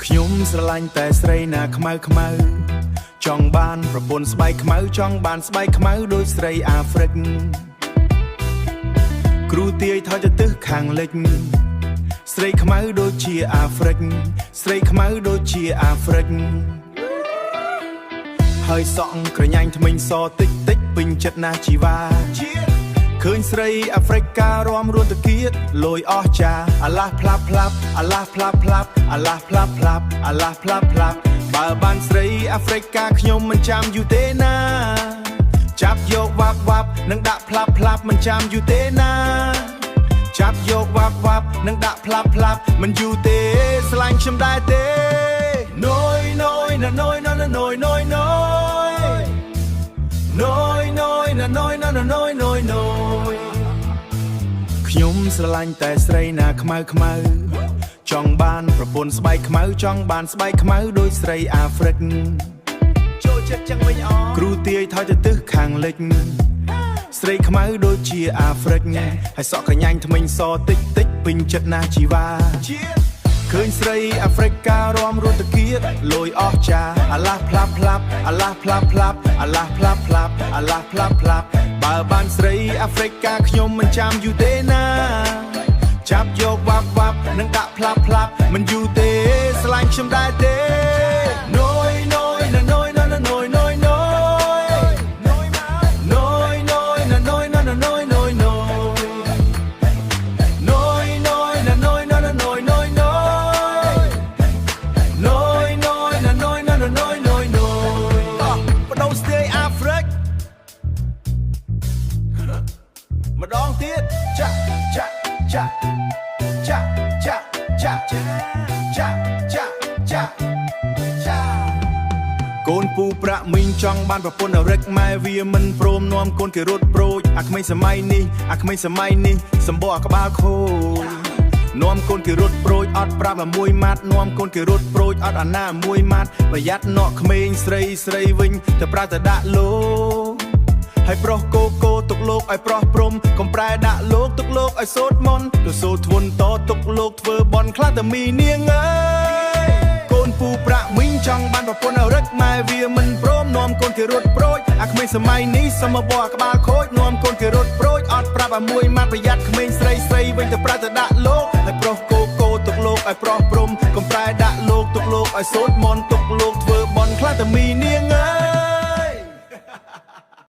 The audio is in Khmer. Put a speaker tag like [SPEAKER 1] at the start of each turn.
[SPEAKER 1] ខ្ញុំស្រឡាញ់តែស្រីណាខ្មៅខ្មៅចង់បានប្រពន្ធស្បែកខ្មៅចង់បានស្បែកខ្មៅដូចស្រីអាហ្វ្រិកគ្រូទាយថយទៅទិសខាងលិចស្រីខ្មៅដូចជាអាហ្វ្រិកស្រីខ្មៅដូចជាអាហ្វ្រិកហើយសក់ក្រញាញ់ថ្មិញសតិចតិចពេញចិត្តណាស់ជីវ៉ាឃើញស្រីអាហ្វ្រិកការរំរួនតគៀតលយអស់ចាអាឡាស់ផ្លាប់ផ្លាប់អាឡាស់ផ្លាប់ផ្លាប់អាឡាស់ផ្លាប់ផ្លាប់អាឡាស់ផ្លាប់ផ្លាប់បើបានស្រីអាហ្វ្រិកការខ្ញុំមិនចាំយូរទេណាចាប់យកវ៉ាប់វ៉ាប់នឹងដាក់ផ្លាប់ផ្លាប់មិនចាំយូរទេណាចាប់យកវ៉ាប់វ៉ាប់នឹងដាក់ផ្លាប់ផ្លាប់មិនយូរទេស្លាញ់ខ្ញុំដែរទេណយណយណណយណណណយណយណយណយណយណណយណណណយណយណយខ្ញុំស្រឡាញ់តែស្រីណាខ្មៅខ្មៅចង់បានប្រពន្ធស្បែកខ្មៅចង់បានស្បែកខ្មៅដូចស្រីអាហ្វ្រិកចូលចិត្តចឹងវិញអគ្រូទាយថយទៅទិសខាងលិចស្រីខ្មៅដូចជាអាហ្វ្រិកហើយសក់ក្រញាញ់ថ្មិញសតិចតិចពេញចិត្តណាស់ជីវ៉ាឃើញស្រីអាហ្វ្រិកការរំរួនតគៀតលយអស់ចាអាឡាស់ផ្លាប់ផ្លាប់អាឡាស់ផ្លាប់ផ្លាប់អាឡាស់ផ្លាប់ផ្លាប់អាឡាស់ផ្លាប់ផ្លាប់បើបានស្រីអាហ្វ្រិកការខ្ញុំមិនចាំយូរទេណាចាប់យកវ៉ាប់វ៉ាប់នឹងដាក់ផ្លាប់ផ្លាប់មិនយូរទេស្លាញ់ខ្ញុំដែរទេណយណយណណយណណណយណយណយណយណយណយណណយណណណយណយណយណយណយណណណយណណណយណយណយណយណណណយណយណយណណណយណយណយណយបដូរស្ទាយអាហ្វ្រិកម្ដងទៀតចាក់ចាក់ចាក់ចាក់ចាក់ចាក់ចាក់ចាក់ចាក់ចាក់កូនពូប្រាក់មីងចង់បានប្រពន្ធអារិកម៉ែវាមិនព្រមនាំកូនគេរត់ប្រូចអាក្មេងសម័យនេះសម្បកក្បាលខូចនាំកូនគេរត់ប្រូចអត់ប្រាប់ឲ្យមួយម៉ាត់នាំកូនគេរត់ប្រូចអត់អាណាមួយម៉ាត់ប្រយ័ត្នណក់ក្មេងស្រីវិញទៅប្រើទៅដាក់លោកហើយប្រុសគោទុកលោកឲ្យប្រុសព្រំកុំប្រែដាក់លោកទុកលោកឲ្យសូត្រមន្តទៅសូត្រធ្ងន់តទុកលោកធ្វើបន់ខ្លះតែមីនាងអើយកូនពូប្រាក់មីងចង់បានប្រពន្ធអារិកម៉ែវាមិនព្រមនាំកូនគេរត់ប្រូចអាក្មេងសម័យនេះសមបក្បាលខូចនាំកូនគេរត់ប្រូចអត់ប្រាប់ឲ្យមួយម៉ាត់ប្រយ័ត្នក្មេងស្រីវិញទៅប្រើទៅដាក់លោកហើយប្រុសគោទុកលោកឲ្យប្រុសព្រំកុំប្រែដាក់លោកទុកលោកឲ្យសូត្រមន្តទុកលោកធ្វើបន់ខ្លះតែមីនាងអើ